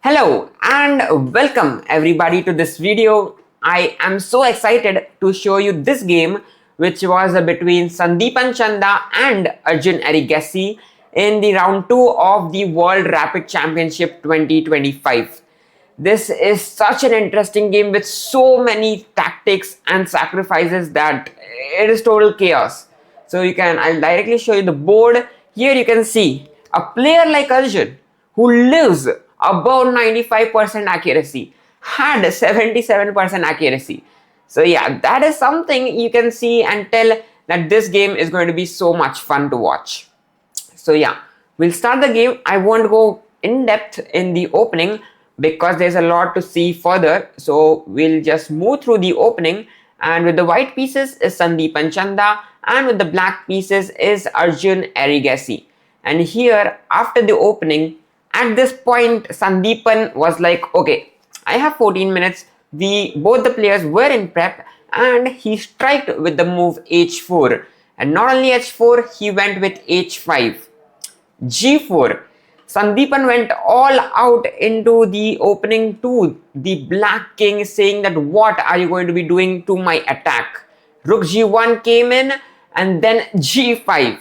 Hello and welcome everybody to this video. I am so excited to show you this game which was between Sandipan CHanda and Arjun Erigaisi in the round 2 of the World Rapid Championship 2025. This is such an interesting game with so many tactics and sacrifices that it is total chaos. I'll directly show you the board. Here you can see a player like Arjun who lives above 95% accuracy had 77% accuracy. So yeah, that is something you can see and tell that this game is going to be so much fun to watch. So yeah, we'll start the game. I won't go in depth in the opening because there's a lot to see further. So we'll just move through the opening, and with the white pieces is Sandipan CHanda and with the black pieces is Arjun Erigaisi. And here after the opening, at this point Sandipan was like, okay, I have 14 minutes. Both the players were in prep and he striked with the move h4, and not only h4, he went with h5. G4. Sandipan went all out into the opening to the black king, saying that what are you going to be doing to my attack? Rook G1 came in and then G5.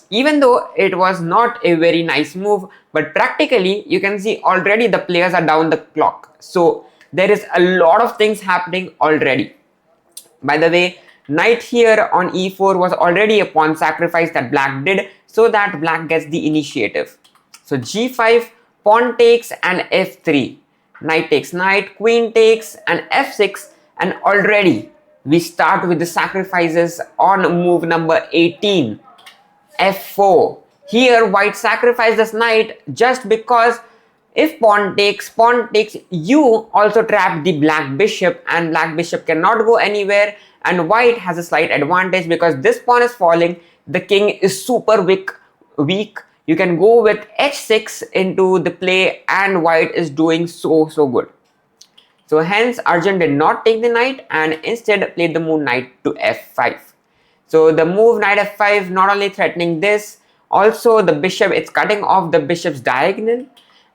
Even though it was not a very nice move, but practically you can see already the players are down the clock. So there is a lot of things happening already. By the way, knight here on e4 was already a pawn sacrifice that black did, so that black gets the initiative. So g5, pawn takes and f3. Knight takes knight, queen takes and f6, and already we start with the sacrifices on move number 18. f4. Here white sacrifices knight just because if pawn takes, you also trap the black bishop, and black bishop cannot go anywhere, and white has a slight advantage because this pawn is falling. The king is super weak. You can go with h6 into the play and white is doing so good. So hence Arjun did not take the knight and instead played the move knight to f5. So the move knight f5 not only threatening this, also the bishop, it's cutting off the bishop's diagonal.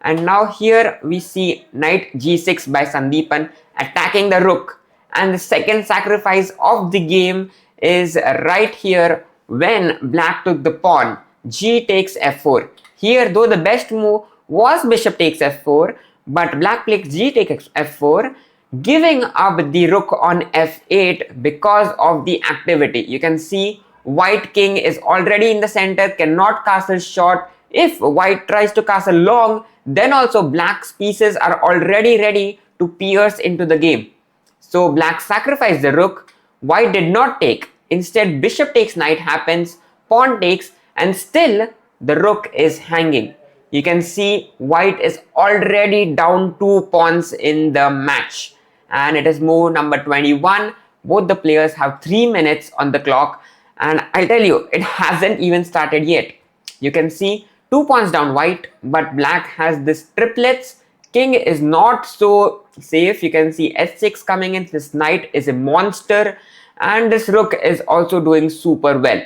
And now here we see knight g6 by Sandipan attacking the rook. And the second sacrifice of the game is right here when black took the pawn. G takes f4. Here though the best move was bishop takes f4, but black plays g takes f4, giving up the rook on f8 because of the activity. You can see white king is already in the center, cannot castle short. If white tries to castle long, then also black's pieces are already ready to pierce into the game. So black sacrificed the rook, white did not take. Instead bishop takes knight happens, pawn takes, and still the rook is hanging. You can see white is already down 2 pawns in the match, and it is move number 21. Both the players have 3 minutes on the clock, and I'll tell you, it hasn't even started yet. You can see 2 pawns down white, but black has this triplets. King is not so safe. You can see h6 coming in. This knight is a monster, and this rook is also doing super well.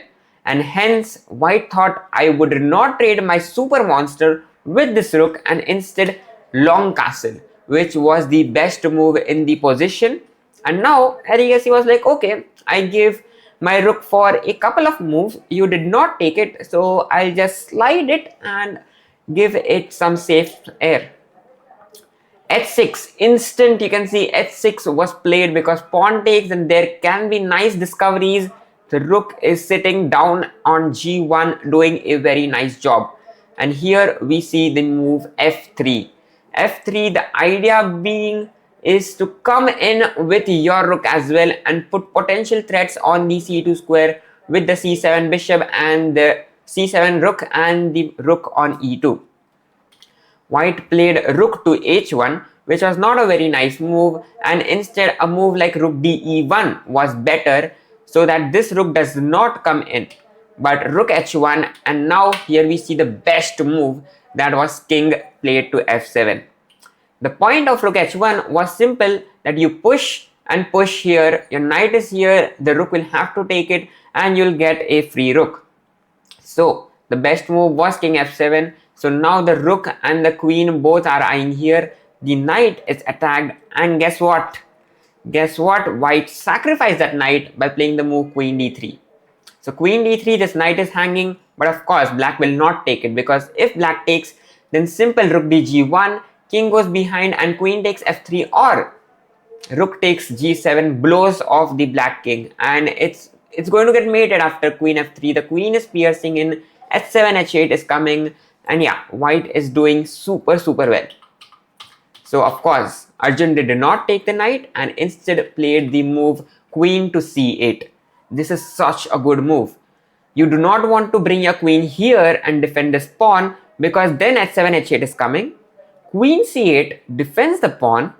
And hence white thought I would not trade my super monster with this rook and instead long castle, which was the best move in the position. And now Erigaisi was like, okay, I gave my rook for a couple of moves, you did not take it, so I'll just slide it and give it some safe air. h6 instant, you can see h6 was played because pawn takes and there can be nice discoveries. The rook is sitting down on g1 doing a very nice job. And here we see the move f3. f3, the idea being is to come in with your rook as well and put potential threats on the c2 square with the c7 bishop and the c7 rook and the rook on e2. White played rook to h1, which was not a very nice move, and instead a move like rook de1 was better, so that this rook does not come in, but rook h1. And now here we see the best move, that was king played to f7. The point of rook h1 was simple, that you push and push here, your knight is here, the rook will have to take it and you'll get a free rook. So the best move was king f7. So now the rook and the queen both are eyeing here. the knight is attacked, and guess what? Guess what? White sacrificed that knight by playing the move queen d3. So queen d3, this knight is hanging, but of course black will not take it, because if black takes, then simple rook bg1, king goes behind and queen takes f3, or rook takes g7, blows off the black king, and it's going to get mated after queen f3. The queen is piercing in, h7 h8 is coming, and yeah, white is doing super well. So of course Arjun did not take the knight and instead played the move queen to c8. This is such a good move. You do not want to bring your queen here and defend this pawn, because then h7 h8 is coming. Queen c8 defends the pawn,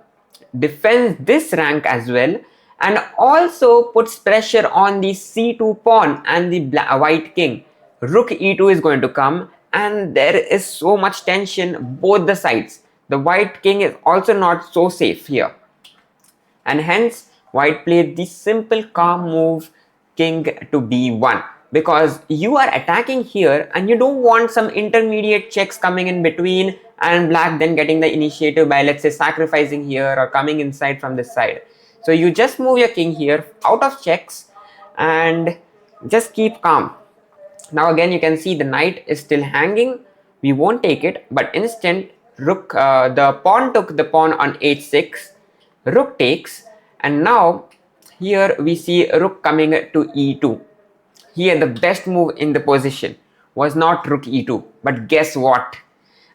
defends this rank as well, and also puts pressure on the c2 pawn and the white king. Rook e2 is going to come, and there is so much tension both the sides. The white king is also not so safe here, and hence white played the simple calm move king to b1, because you are attacking here and you don't want some intermediate checks coming in between and black then getting the initiative by, let's say, sacrificing here or coming inside from this side. So you just move your king here out of checks and just keep calm. Now again you can see the knight is still hanging. We won't take it, but instant rook, the pawn took the pawn on h6, rook takes, and now here we see rook coming to e2. Here the best move in the position was not rook e2, but guess what?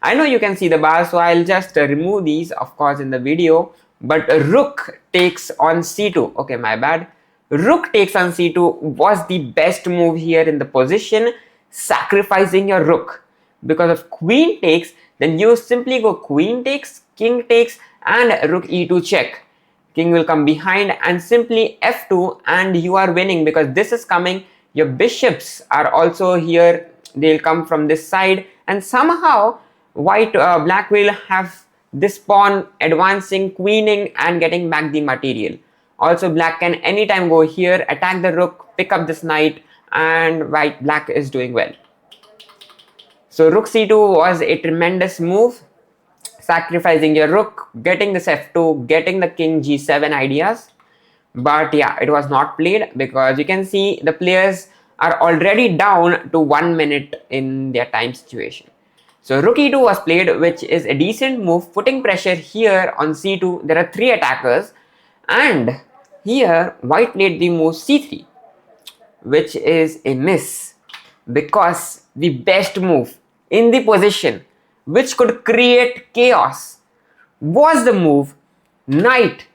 I know you can see the bar, so I'll just remove these of course in the video, but rook takes on c2. Okay, my bad. Rook takes on c2 was the best move here in the position, sacrificing your rook, because if queen takes, then you simply go queen takes, king takes, and rook e2 check. King will come behind and simply f2, and you are winning, because this is coming. Your bishops are also here, they'll come from this side, and somehow black will have this pawn advancing, queening, and getting back the material. Also black can anytime go here, attack the rook, pick up this knight, and black is doing well. So rook c2 was a tremendous move, sacrificing your rook, getting this f2, getting the king g7 ideas. But yeah, it was not played, because you can see the players are already down to 1 minute in their time situation. So rook e2 was played, which is a decent move, putting pressure here on c2. There are 3 attackers, and here white played the move c3, which is a miss, because the best move in the position which could create chaos was the move knight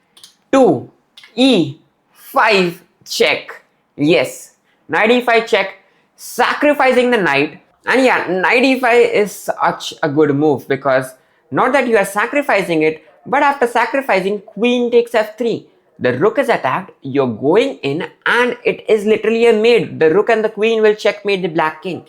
to e5 check. Yes, knight e5 check, sacrificing the knight. And yeah, knight e5 is such a good move, because not that you are sacrificing it, but after sacrificing, queen takes f3. The rook is attacked, you're going in, and it is literally a mate. The rook and the queen will checkmate the black king.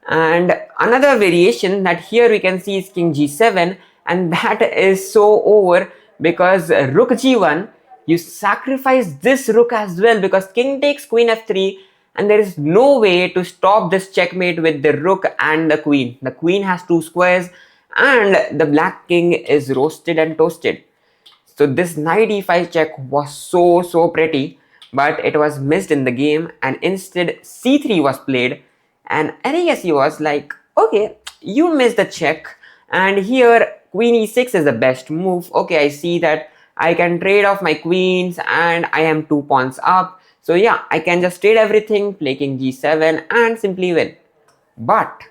And another variation that here we can see is king g7, and that is so over, because rook g1, you sacrifice this rook as well, because king takes queen f3, and there is no way to stop this checkmate with the rook and the queen. The queen has 2 squares, and the black king is roasted and toasted. So this knight e5 check was so pretty, but it was missed in the game, and instead c3 was played. And Erigaisi was like, okay, you missed the check, and here queen e6 is the best move. Okay, I see that I can trade off my queens and I am 2 pawns up. So yeah, I can just trade everything, play king g7 and simply win. But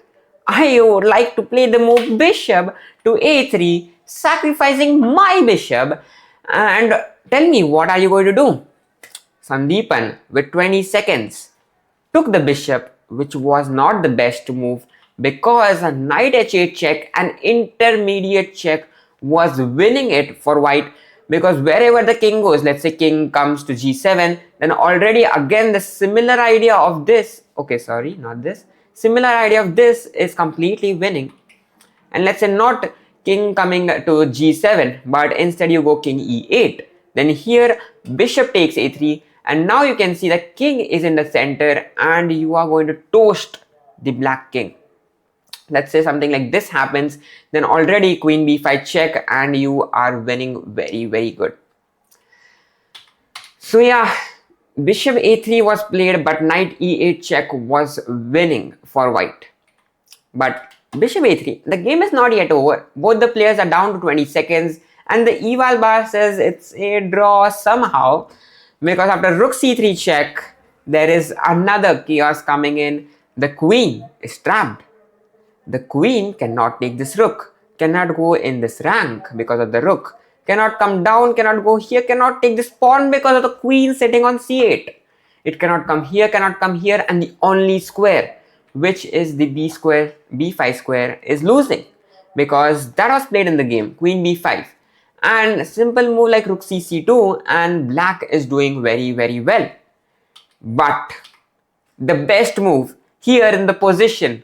I would like to play the move bishop to a3, sacrificing my bishop. And tell me, what are you going to do? Sandipan, with 20 seconds, took the bishop, which was not the best move, because a knight h8 check, an intermediate check, was winning it for white, because wherever the king goes, let's say king comes to g7, then already again the similar idea of this, okay, sorry, not this, similar idea of this is completely winning. And let's say not king coming to g7, but instead you go king e8, then here bishop takes a3, and now you can see the king is in the center, and you are going to toast the black king. let's say something like this happens, then already queen b5 check and you are winning very, very good. So yeah, bishop a3 was played, but knight e8 check was winning for white. But bishop a3, the game is not yet over. Both the players are down to 20 seconds and the eval bar says it's a draw somehow, because after rook c3 check, there is another chaos coming in. The queen is trapped. The queen cannot take this rook, cannot go in this rank because of the rook, cannot come down, cannot go here, cannot take this pawn because of the queen sitting on c8. It cannot come here, cannot come here, and the only square, which is the b square, b5 square, is losing because that was played in the game, queen b5. And a simple move like rook c2 and black is doing very, very well. But the best move here in the position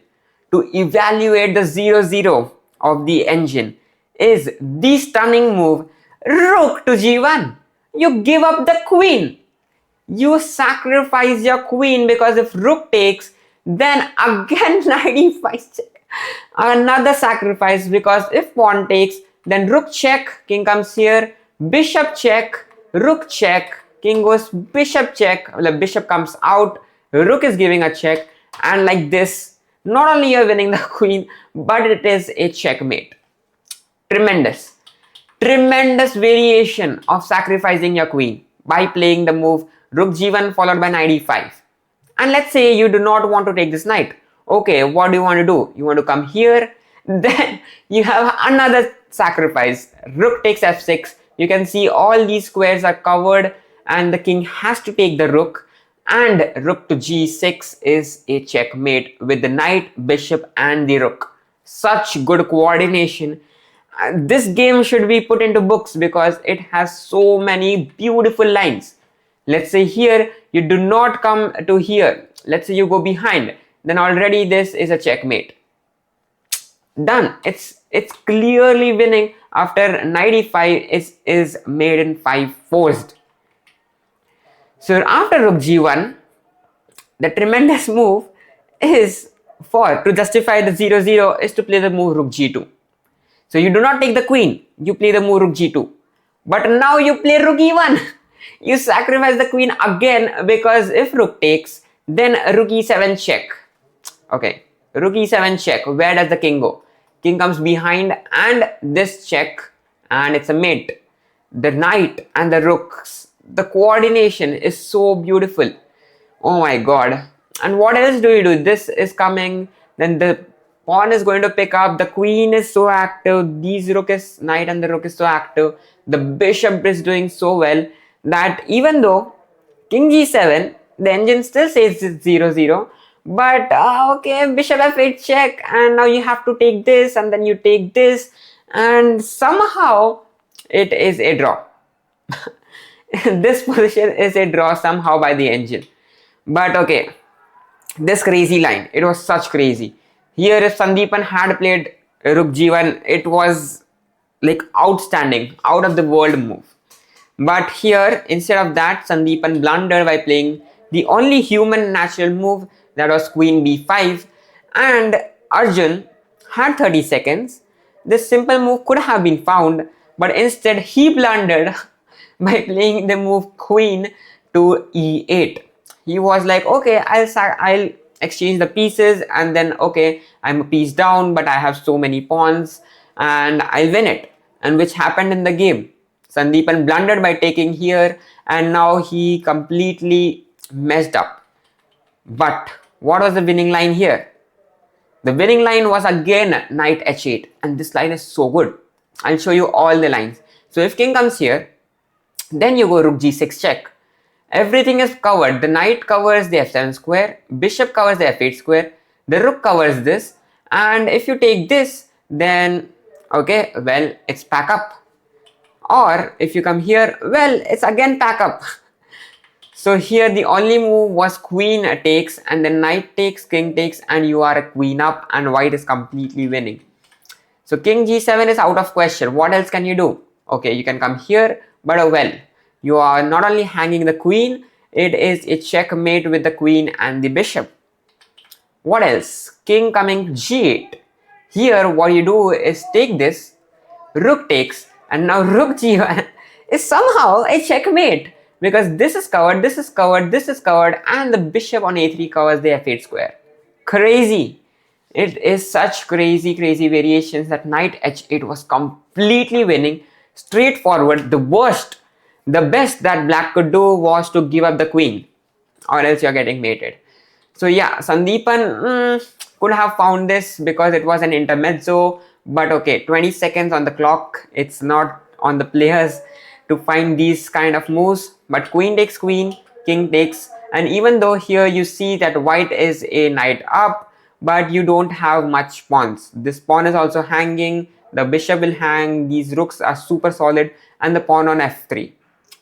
to evaluate the 0-0 of the engine is the stunning move rook to g1. You give up the queen. You sacrifice your queen because if rook takes, then again knight e5 check. Another sacrifice because if pawn takes, then rook check, king comes here, bishop check, rook check, king goes bishop check, the bishop comes out, rook is giving a check, and like this, not only you're winning the queen, but it is a checkmate. Tremendous. Tremendous variation of sacrificing your queen by playing the move rook g1 followed by knight e5. And let's say you do not want to take this knight. Okay, what do you want to do? You want to come here, then you have another sacrifice. Rook takes f6. You can see all these squares are covered and the king has to take the rook, and rook to g6 is a checkmate with the knight, bishop and the rook. Such good coordination. This game should be put into books because it has so many beautiful lines. Let's say here you do not come to here, let's say you go behind, then already this is a checkmate. Done. It's clearly winning after knight e5 is made in 5 forced. So after rook g1, the tremendous move is to justify the 0-0 is to play the move rook g2. So you do not take the queen, you play the move rook g2. But now you play rook e1. You sacrifice the queen again because if rook takes, then rook e7 check. Okay, rook e7 check. Where does the king go? King comes behind and this check, and it's a mate. The knight and the rooks, the coordination is so beautiful. Oh my god. And what else do you do? This is coming, then the pawn is going to pick up, the queen is so active, these knight and the rook is so active, the bishop is doing so well that even though king g7, the engine still says it's 0-0, but okay, bishop f8 check, and now you have to take this and then you take this, and somehow it is a draw. This position is a draw somehow by the engine. But okay, this crazy line, it was such crazy. Here if Sandipan had played rook g1, it was like outstanding, out of the world move. But here, instead of that, Sandipan blundered by playing the only human natural move, that was queen b5, and Arjun had 30 seconds. This simple move could have been found, but instead he blundered by playing the move queen to e8. He was like, okay, I'll exchange the pieces, and then okay, I'm a piece down, but I have so many pawns and I'll win it. And which happened in the game. Sandipan blundered by taking here, and now he completely messed up. But what was the winning line here? The winning line was again knight h8, and this line is so good. I'll show you all the lines. So if king comes here, then you go rook g6 check. Everything is covered. The knight covers the f7 square, bishop covers the f8 square, the rook covers this, and if you take this, then okay, well, it's pack up. Or if you come here, well, it's again pack up. So here the only move was queen takes, and then knight takes, king takes, and you are a queen up, and white is completely winning. So king g7 is out of question. What else can you do? Okay, you can come here, but well, you are not only hanging the queen, it is a checkmate with the queen and the bishop. What else? King coming g8. Here what you do is take this, rook takes, and now rook g1 is somehow a checkmate, because this is covered, this is covered, this is covered, and the bishop on a3 covers the f8 square. Crazy. It is such crazy variations that knight h8 was completely winning, straightforward. The worst, the best that black could do was to give up the queen, or else you're getting mated. So yeah, Sandipan could have found this because it was an intermezzo, but okay, 20 seconds on the clock. It's not on the players to find these kind of moves. But queen takes queen, king takes, and even though here you see that white is a knight up, but you don't have much pawns. This pawn is also hanging, the bishop will hang, these rooks are super solid, and the pawn on f3.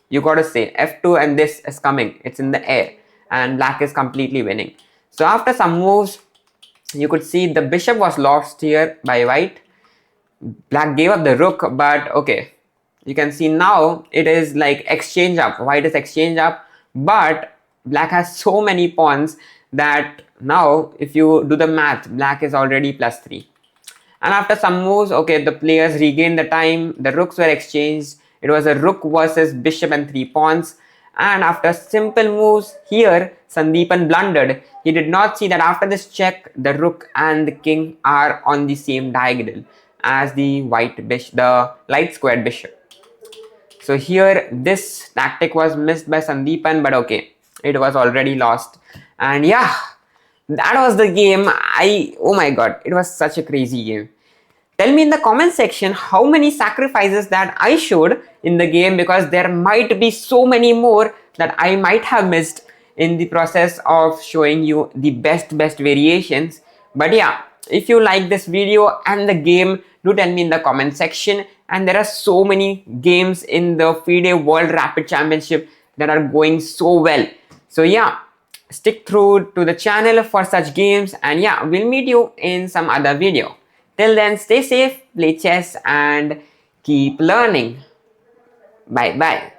You gotta say f2, and this is coming, it's in the air, and black is completely winning. So after some moves, you could see the bishop was lost here by white. Black gave up the rook, but okay, you can see now it is like exchange up. White is exchange up, but black has so many pawns that now if you do the math, black is already +3. And after some moves, okay, the players regained the time, the rooks were exchanged. It was a rook versus bishop and 3 pawns. And after simple moves here, Sandipan blundered. He did not see that after this check, the rook and the king are on the same diagonal as the white bishop, the light squared bishop. So here this tactic was missed by Sandipan, but okay, it was already lost. And yeah, that was the game. Oh my god, it was such a crazy game. Tell me in the comment section how many sacrifices that I showed in the game, because there might be so many more that I might have missed in the process of showing you the best variations. But yeah, if you like this video and the game, do tell me in the comment section. And there are so many games in the FIDE World Rapid Championship that are going so well. So yeah, stick through to the channel for such games, and yeah, we'll meet you in some other video. Till then, stay safe, play chess, and keep learning. Bye bye.